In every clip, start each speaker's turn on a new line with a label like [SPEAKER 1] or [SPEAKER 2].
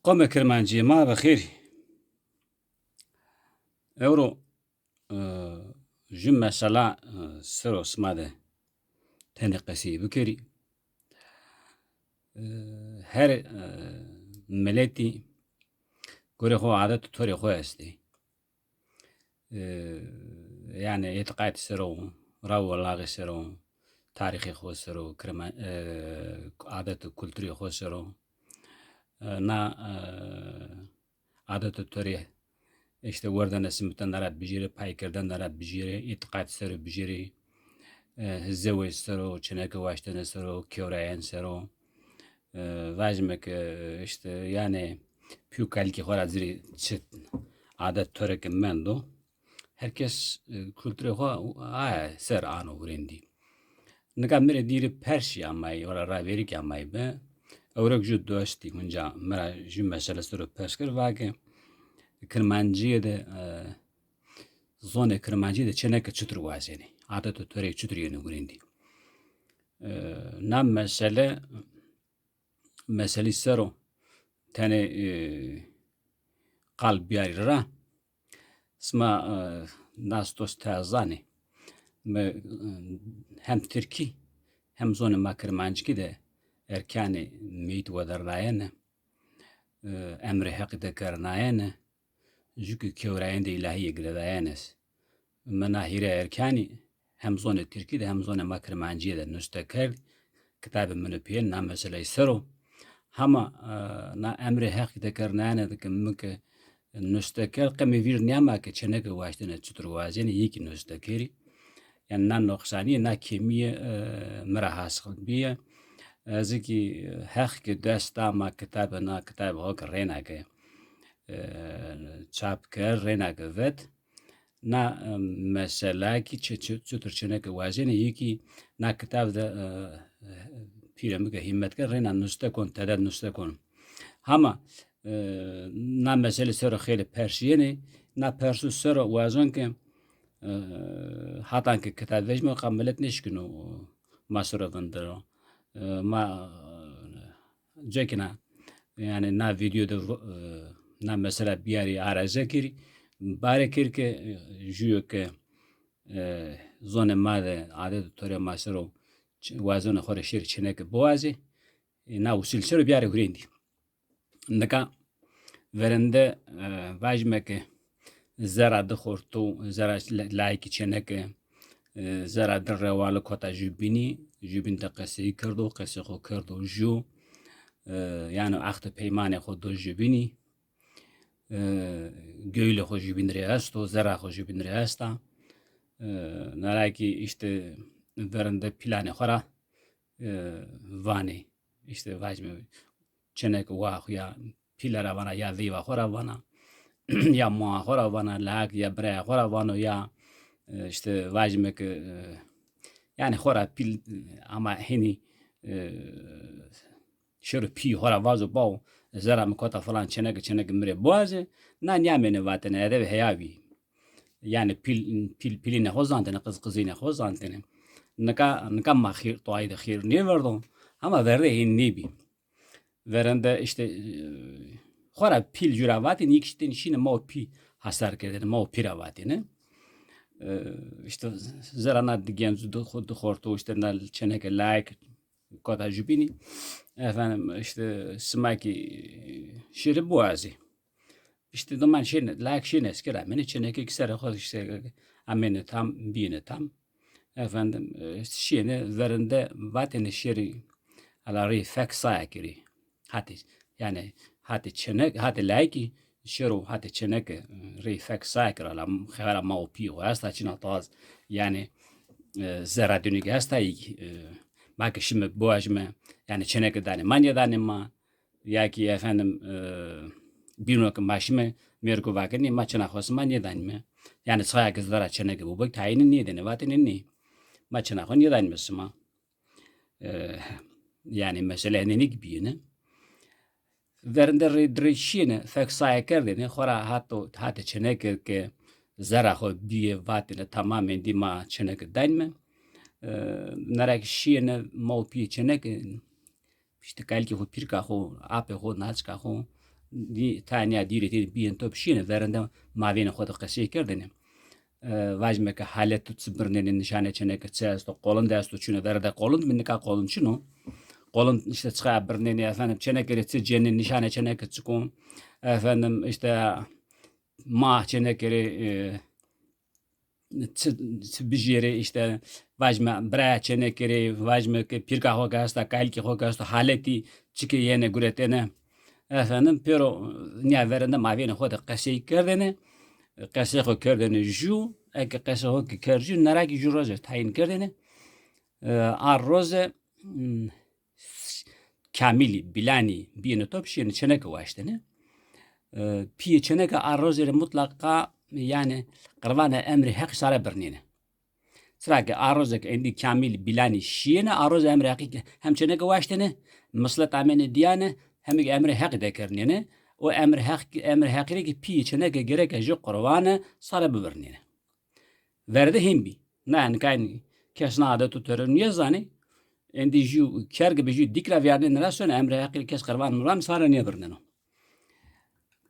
[SPEAKER 1] قوم كرمانجي ما بخير اورو جمع سلا سرو سماده تنقسي بكري her ملتي كوري خو عادات توري خو استي يعني يتقاعد سرو راو لاغي سرو تاريخي خو سرو كرمان عادات كولتوري خو سرو نا عادات توري işte oradan esimten narat bijire paykerden narat bijire itiqat sero bijire zewe sero çeneke baştene sero kyorayen sero vajmek işte yani pükalki hora ziri çet adet törek mendo herkes kültüre ho ser ano urendi ngamere diri perşi amay ora raverik amay be Awrak ju dosti hunca mera ju mesele sero persker vage Kırmancıya da zone kırmancıya da çeneke çıtır vazeni. Adet törek çıtır yönü gurindi. Nam mesele sero tane qalb yarira sma nastos tazani hem Türkiye hem zone ma kırmancı da erkani meyit vadarlayene emri hakide karnayene Jükü kevrayen de ilahiye giredayanes. Menahire erkani hem zone Türkiye'de hem zone makremanciye de nüsteker kitabı münüpiyen na mesele sero. Hama na emre hak de karnayane de kemke nüsteker kemi vir niyama ke çeneke vaştene çıtır vazeni iyi ki nüstekeri. Yani na noksani na kemiye merahasıl biye. Ziki hak ke desta ma kitabı na kitabı hok rena ke. Çap ker renak vet na mesela ki çenek vazene yeki na kitab da piramide himmet ker rena nustekon tedad nustekon ama na mesele sero kheli persiyene na persu sero vazon ke hatan ki kitab vejme kamalet neşkino masrafındır ma cekina yani na videoda na mesela biari araze kiri bare kir ke juyo ke zone made adet tore masero wazone khore shir chine ke boazi na usil sero biari hurendi ndaka verende vajme ke zara de khorto zara laiki chine ke zara de rewal kota jubin de qasi kerdo qasi kho kerdo ju yani akte peymane kho do jubini göyle hoca binre asto, zara hoca binre asta. Naraki işte verende plane hora vani işte vajme çenek vah ya pilara vana ya viva hora vana ya mua hora vana lag ya bre hora vana ya işte vajme ke yani hora pil ama heni şöyle pi hora vazo bau zara mkota falan çenek mire boğazı na nyamene vatene ede heyavi yani piline hozantene kızine hozantene naka mahir toayda khir ne verdo ama verde hin nebi verende işte khora pil juravati nikişten şine mo pi hasar keder mo piravatine işte zara genz do khorto işte na çenek like kota jubini efendim işte smaki şiri boğazı işte zaman şeyine like şeyine eskere meni çeneke ikisere hoş işte amene tam bine tam efendim şeyine verinde vatene şiri alari fak sayakiri hati yani hati çenek hati like şiru hati çeneke ri fak sayakir alam khara ma pio hasta çina taz yani zara dünü hasta bak şimdi boğazme yani çeneke dani manya dani ma ya ki efendim Bino maşime mergo vakini maçına hosma neden mi? Yani saya kızlara çeneke bu bak tayinin niye dene vatinin ni? Maçına hon neden mi? Yani mesela ne gibi ne? Verinde redreşine fek saya kerdine khora hatta çeneke ke zara ho biye vatine tamamen dima çeneke denme. Narak şiene mo pi çeneke işte kalki ho pirka ho ape ho naçka ho تانیا دیری بیان تو بشینه ورنده ماوین خود قصه کردنه واجمه که حالت تبرنه نشانه چنه که چه است قولن دست چونه ورده قولن من که قولن چنو قولن işte çıkabilirne efendim çene geretse cenin nişane çene çıkın efendim işte ma çene gere bijere işte vajma bra çene gere vajma ke pirka ho gasta kalki ho gasta haleti çıkı yene guretene efendim pero niye verende mavine ho da qasi kerdene qasi ho kerdene ju ek qasi ho kerju naraki ju roze tayin kerdene arroze kamili bilani bine top şeyini çene kavaştene piye çene ka arroze mutlaka yani قربانه امر حق ساره برنینه سراغ آروز که اندی کامل بیلانی شینه آروز امر حقی همچنین که واشتنه مسلط امن دیانه هم امر حق دکرنینه و امر حقی که پیچنه که گره که جو قربانه ساره ببرنینه ورده هم بی نه انکاین کس ناده تو ترنیه زانی اندی جو کرگ بجو دیکلا ویارنه نرسونه امر حقی کس قربان مرام ساره نیه برنینه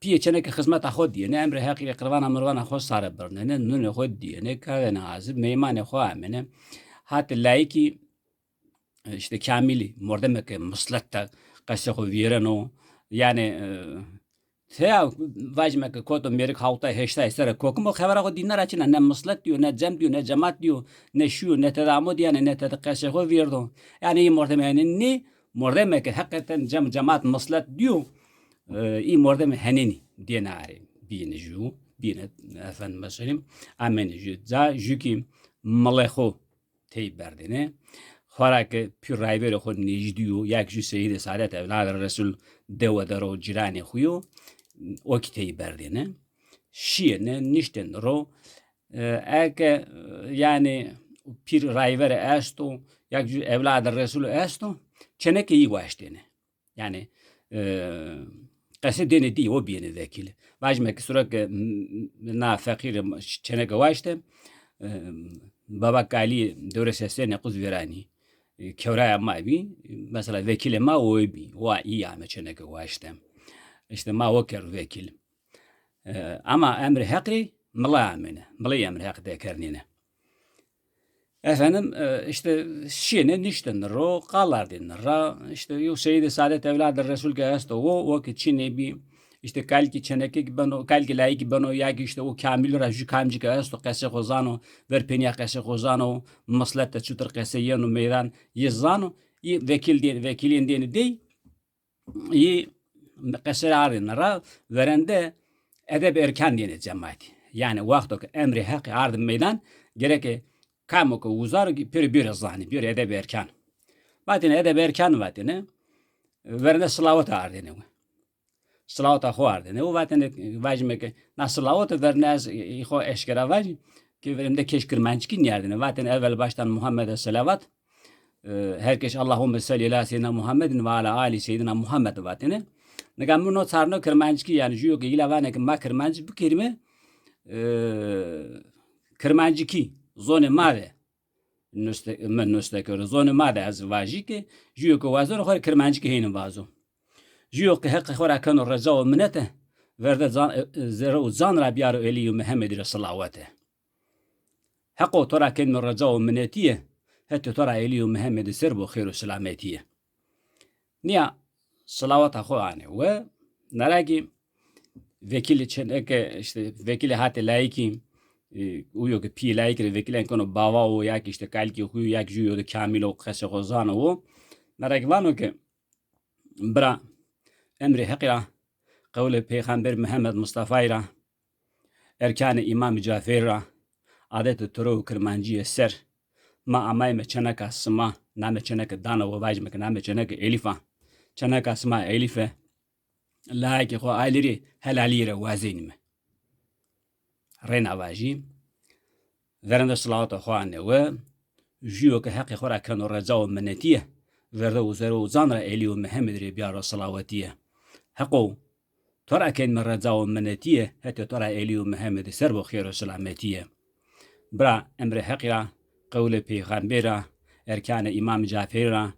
[SPEAKER 1] پیه چنه که خدمت خود دیه نه امر حقی قربان امروان خود ساره برنه نه نون خود دیه نه کار نازب میمان خو امنه حتی لایکی işte kamili mordeme که مسلط تا قصه خو ویرنو yani tea vajme که koto merik hauta heşta esere kokumo خبر خو دینار açın ne مسلط diyor ne cem diyor ne cemaat diyor ne şu ne tedamud yani ne tedqase خو ویردو yani iyi mordeme yani ne mordeme ki hakikaten cemaat مسلط diyor این مورد هنینی دیناری بینه جو بینه efendim mesela ameni ju za juki malekho tey berdine خورا که پیر رایبر خود نجدیو یک جو سید سعادت اولاد رسول دو درو جیرانی خویو وقتی بردینه شیه نه نیشتن رو اگه یعنی پیر رایبر استو یک جو اولاد رسول استو چنه که ای واشتنه yani قصه دینه دی و بینه وکیل واجمه که سرک نا فقیر چنه گواشته بابا کالی دوره سه نقض ویرانی کورای ما بی مثلا وکیل ما و بی و ای همه چنه گواشته işte ما وکر وکیل ama emri hakri mala amene mala emri hak dekernine efendim işte şine nişten ro qalar dinra işte yo Seyyid Saadet Evlad Resul gasto o ki çine bir işte kalki çeneke bano kalki layık bano ya ki işte o kamil raju kamci gasto qase khozano ver penya qase khozano maslata çutur qase yenu meydan yezano i vekilin dini dey i qase arinra verende edeb erkan dini cemaati yani vakto emri hak ard meydan gerek kamu که وزار پیر بیر زانی بیر ادب ارکان بعدین ادب ارکان بعدینه ورنه صلوات آردینه صلوات خو آردینه و بعدین واجمه که نه صلوات ورنه از خو اشکرا واج که ورنده کشکرمنچ کی نیاردینه بعدین اول baştan Muhammed صلوات herkes Allahümme salli ala seyyidina Muhammedin ve ala ali seyyidina Muhammed بعدینه نگم منو سرنا کرمنچ کی yani جوی که ایلاوانه که ما کرمنچ bu kelime کرمنچ کی زون ماده من نستکر زون ماده از واژی که جیو که وازور خور کرمانچ که هینم وازو جیو که حق خورا کنو رضا و منته ورده زرو زان را بیارو الی و محمد رسول الله حقو ترا کن رضا و منتیه حتی ترا الی و محمد سرب و خیر و سلامتیه نیا صلوات خو آنه و نراگی وکیل چنه که وکیل هات لایکی uyo ke pi laikre vekilen kono bava o yak işte kalki huyu yak juyo de kamilo qase gozano o naragvano ke bra emri haqira qawle peygamber Muhammed Mustafa ira erkan imam Cafer ra adet toro kirmanci ser ma amay me chanaka sma name chanaka dana o vajme ke name chanaka elifa chanaka sma elife laiki ko ailiri helalire wazinime رنا واجی ورنده صلوات خوانه و جیو که حق خورا کنو رضا و منتیه ورده و زرو زان را الی و محمد ری بیار صلواتیه حقو ترا کن من رضا و منتیه حتی ترا الی و محمد سر و خیر و سلامتیه برا امر حق را قول پیغمبر ارکان امام جعفر را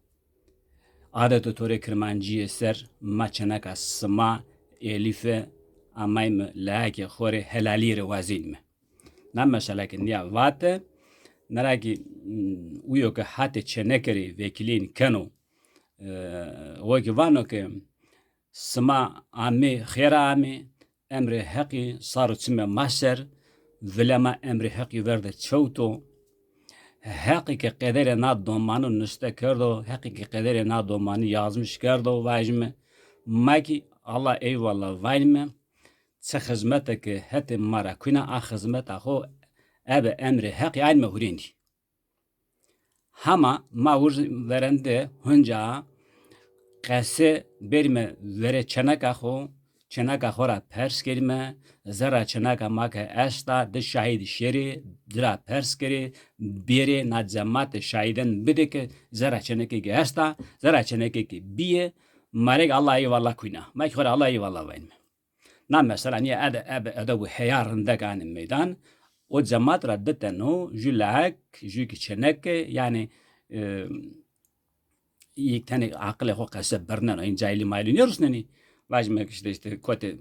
[SPEAKER 1] عادت طور کرمانجی سر ما چنک سما Elife amayım laki khore helali rewazin mi. Na mesela ki niya vate naraki uyo ke hate çenekeri vekilin kano o ki vano ke sma ami khira ami emri haqi saru çime maser vilema emri haqi verde çoğuto haqi ke qedere na domanı nüste kerdo haqi ke qedere na domanı yazmış kerdo vajme maki Allah eyvallah vayme çe hizmete ke hete mara kuna a hizmete ho ebe emri haqi ayn mehurindi hama ma vur verende hunca qese berme vere çenaka ho çenaka hora pers kelime zara çenaka maka esta de şahid şeri dira pers keri biri na cemaat şahiden bideke zara çeneke ge esta zara çeneke ge biye marek Allah eyvallah kuyna mak hora Allah eyvallah veyn na mesela niye ada bu heyarında ganim meydan o cemaat raddeteno jülak jük çeneke yani یک تنی عقل خو قصه برنن این جایلی مایلینیرس ننی واج مک işte kote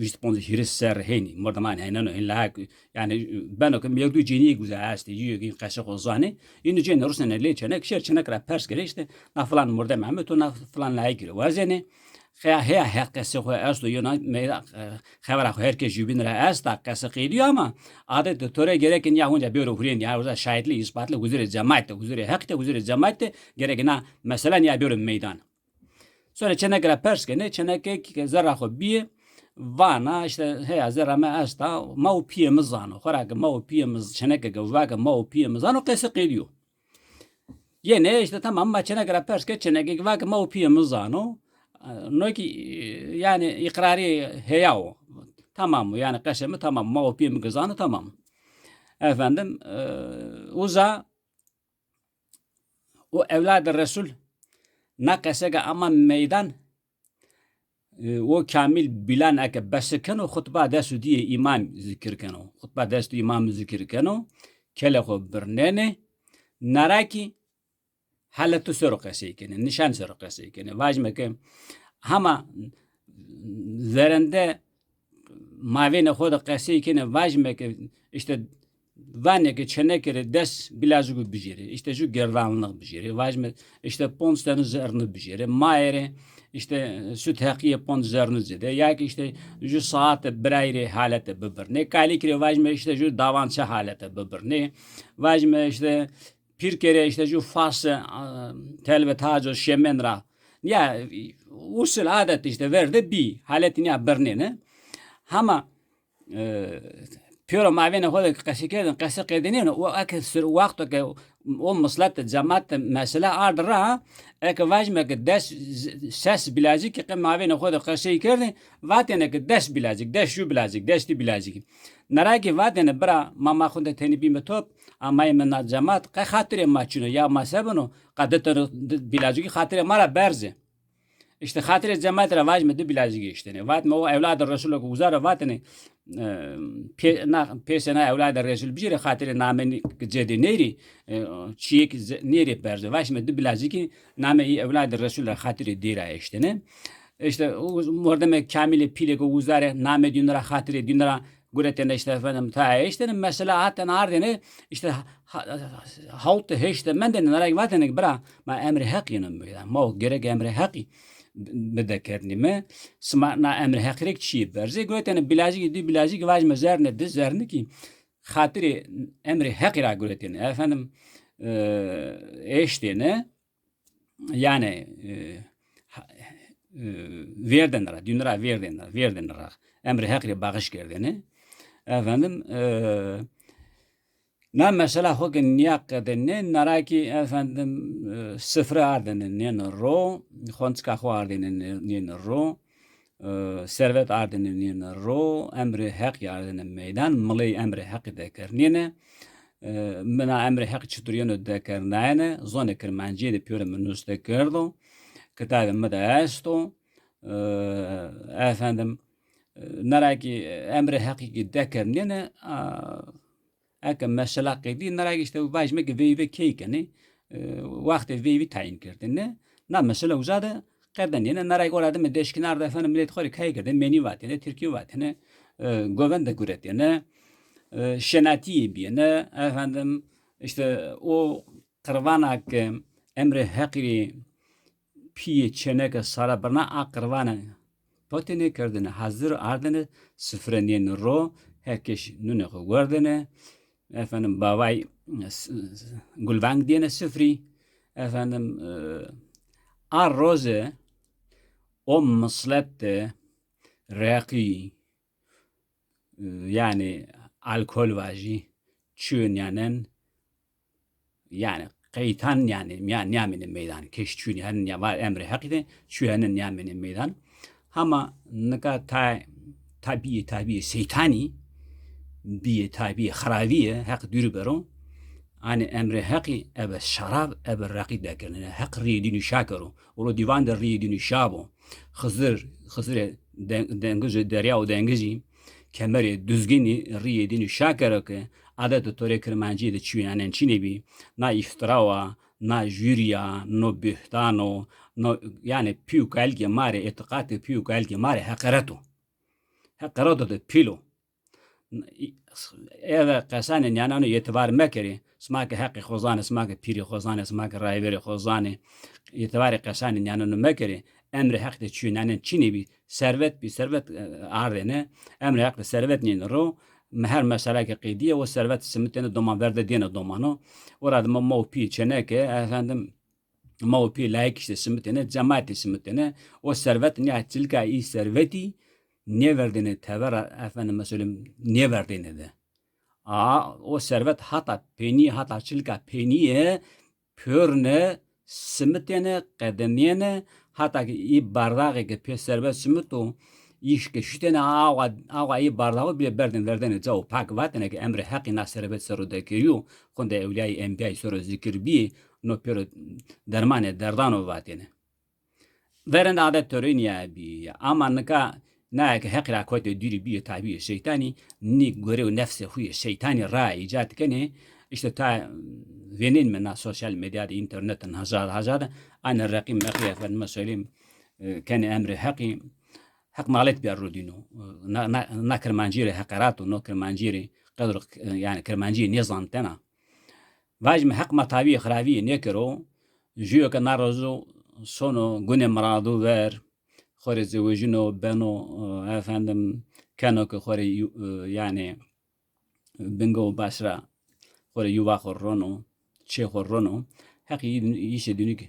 [SPEAKER 1] responde hirisser heni mordaman henen en la yani ben o mevdu cini güzel işte yüğün kaşı kozani inu cini rusne le çenek şer çenek ra pers gele işte na falan morda Mehmet o na falan la gire vazene he hakkası ho aslı yona me xabara herkes jubin ra asta kası qiliyor ama adet doktora gereken ya hunca bir hurin ya orada şahitli ispatlı huzur cemaat huzur hakta huzur cemaat gerekena mesela ya bir meydan sonra çenek ra pers gene çenek ki zara ho bir vana işte he zara me asta mau piyemiz zano xorak mau piyemiz çenek ge vaga mau piyemiz zano kası qiliyor yine işte tamam ma çenek ra pers ge çenek ge vaga mau piyemiz zano Noki yani ikrari heyav tamam yani kaşemi tamam mavpiyim kızanı tamam efendim uza o evladı Resul nakasega ama meydan o kamil bilan ake besiken o hutba desu diye imam zikirken o hutba desu imam zikirken o keleko birnene naraki حالت سرقه کنه نشان سرقه کنه واجمه که همه زرنده ماوین خود قصه کنه واجمه که işte vane ki çenekere des bilazugu bijere işte şu gerdanlık bijere vajme işte ponstanı zerni bijere maere işte süt hakiye pon zerni zede ya ki işte şu saat birayri halete bibirne kalikre vajme işte şu davança halete bibirne vajme işte bir kere işte şu fas tel ve taco şemenra ya usul adet işte verdi bir haletini haberine ama Piyoro mavene hoda qasi qedinin o akthar waqt ke o maslat cemaat mesela ardra ek vajme ke des ses bilazik ke mavene hoda qasi kerdin vatene ke des bilazik des şu bilazik des ti bilazik naraki vatene bra mama khunde teni bi metop ama men cemaat qa khatire maçuno ya masabno qadetar bilazik khatire mara berze İşte hatire cemaat revaj mı de bilazik işte ne vat mı o evladı Resulü uzara vatene pesena evladı Resul bir hatire nameni cedi neri çiyek neri berze vaş mı de bilazik name evladı Resulü hatire dira işte ne işte o mordeme kamile pile ko uzara name dünara hatire dünara guretene işte efendim ta işte mesela hatta ardene işte halt işte menden narak vatene bra ma emri hakkının böyle ma gerek emri hakkı بدکرنیمه سمعنا امر حقیقی چی برزه گویتن بلازی دی بلازی گواج مزرنه د زرنه کی خاطر امر حقیقی گویتن efendim eştene yani verdenler dünra verdenler emr hakkı bağış kerdene efendim na mesela hokun niyakadene naraki efendim sıfır ardenen ne ro khonska xo ardenen ne ro servet ardenen ne ro emri hak ardenen meydan mali emri hak dekernene mena emri hak çturiyano dekernane zone kermanci de pure menus dekerdo kitabı madasto efendim naraki emri hakiki dekernene اگه مثلا قیدی نرایی است و باید میگه وی کیک نه وقت وی تعیین کرده نه مثلا وزاده قدن یعنی نرای گل آدم دشکنار دفعه ملیت خوری کهی کرده منی وات یعنی ترکی وات یعنی گوند گورت یعنی şenati biyene efendim işte o kırvana ki emre hekri piye çeneke sara bana a kırvana potini kırdını hazır ardını sıfıreniyen ro herkes nune gördüğüne efendim babay gulvang diyene sıfri efendim a roze o mıslette raki yani alkol vaji çün yani qeytan yani niaminin meydan keş çün yani ya var emri hakide çüyenin niaminin meydan ama naka tabi şeytani bir tabi haraviye hak dürü bero ani emri haki ebe şarab ebe raqi dekirne hak riyedini şakero olo divan der riyedini şabo Hızır dengizi derya o dengizi kemeri düzgini riyedini şakero ki adet tore kırmancı de çüyanen çinebi na iftirawa na jüriya no bühtano no yani piu kalge mare etikati piu kalge mare hakareto de pilo eve qasanen yanano yetibar mekeri smak haqi khozane smak piri khozane smak rayveri khozane yetibar qasanen yanano mekeri emri haq de çüyanen çinebi servet ardene emri haq de servet nin ro her mesele ki qeydiye o servet simitene doman verde diyene domano orada mavpi çeneke efendim mavpi layık işte simitene cemaati simitene o servet nihatilka iyi serveti niye verdiğini tever efendim mesela niye verdiğini de o servet hata çilka peniye pörne simitene qedemiyene hatta ki iyi bardağı ki pe servet simito iş ki şütene ağa iyi bardağı bile verdiğini cavu pak vatene ki emre hakkı na servet soru dekiriyor konda evliyayı enbiyayı soru zikir bi no pero dermane derdano vatene veren adet törün ya bi ama nika na ki hakkı koyte diri bi tabi şeytani ni görev nefse huye şeytani ra icat kene işte ta venin mena sosyal medyada internetten hazar aynı rakim mekiye efendim söyleyeyim kene emre hakkı hak malet biyarrodino na kermancire hakaratı no kermancire kadro yani kermancire nizantena vajme hak matavi khravi ne kero jiyo ka narozo sono gune maradu ver khore zewjino beno efendim kano ke khore yani bingo basra khore yuva khorono che khorono hak yişe dünük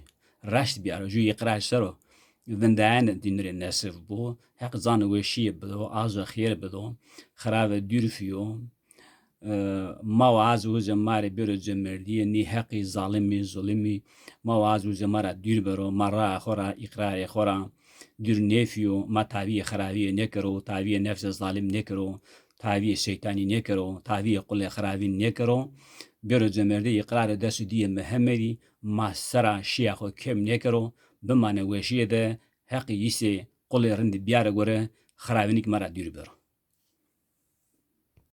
[SPEAKER 1] raşt biyar ju iqra sero vindane dinre nesif bu hak zan weşi bu az khir bu kharav dürfiyo mawaz u zemare bir zemerdiye ni haqi zalimi mawaz u zemara dürbero mara khora iqrar khora dür nefiyo matavi kharavi nekero tavi nefs zalim nekero tavi şeytani nekero tavi qul kharavi nekero bir zemerdi iqrar desüdiye Muhammedi masara şiyakho kem nekero bimane weşiye de haqi yise qul rind biyara gore kharavinik mara dürbero